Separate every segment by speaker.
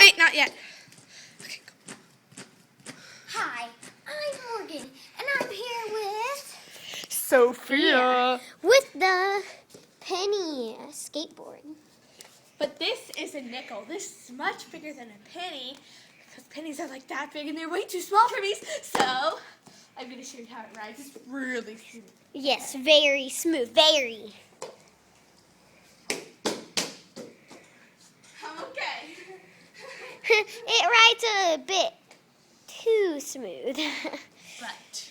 Speaker 1: Wait, not yet. Okay, go.
Speaker 2: Hi, I'm Morgan, and I'm here with
Speaker 1: Sophia.
Speaker 2: with the penny skateboard.
Speaker 1: But this is a nickel. This is much bigger than a penny because pennies are like that big and they're way too small for me. So I'm going to show you how it rides. It's really smooth.
Speaker 2: Yes, very smooth, very.
Speaker 1: I'm okay.
Speaker 2: It rides a bit too smooth.
Speaker 1: But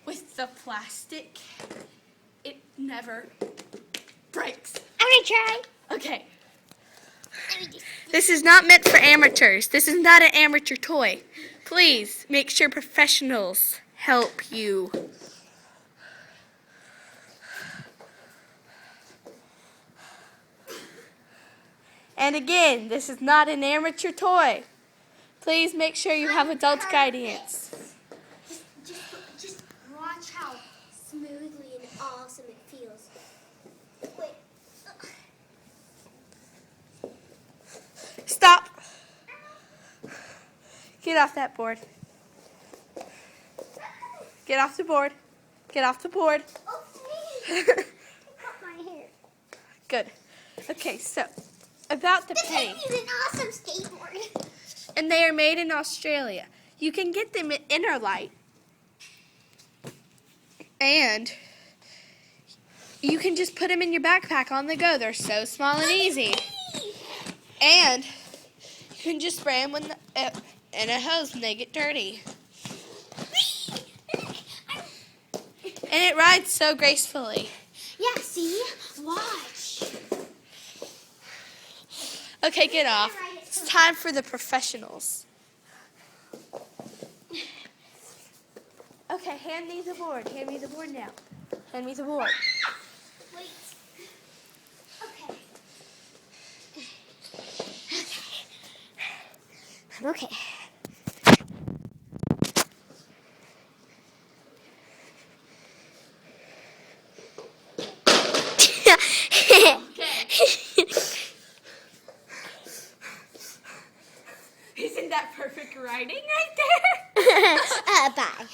Speaker 1: with the plastic, it never breaks.
Speaker 2: I'm gonna try.
Speaker 1: Okay.
Speaker 2: Let me just.
Speaker 1: This is not meant for amateurs. This is not an amateur toy. Please make sure professionals help you. And again, this is not an amateur toy. Please make sure you have adult guidance.
Speaker 2: Just watch how smoothly and awesome it feels. Wait.
Speaker 1: Stop. Get off that board. Get off the board. Get off the board.
Speaker 2: Oh, please. Cut my hair.
Speaker 1: Good. Okay, so about the
Speaker 2: This
Speaker 1: penny.
Speaker 2: is an awesome skateboard.
Speaker 1: And they are made in Australia. You can get them at Interlight. And you can just put them in your backpack on the go. They're so small and easy. And you can just spray them in a hose when they get dirty. And it rides so gracefully.
Speaker 2: Yeah, see? Watch.
Speaker 1: Okay, get off. It's time for the professionals. Okay, hand me the board. Hand me the board now. Hand me the board.
Speaker 2: Wait. Okay. I'm okay.
Speaker 1: Isn't that perfect riding right there?
Speaker 2: Bye.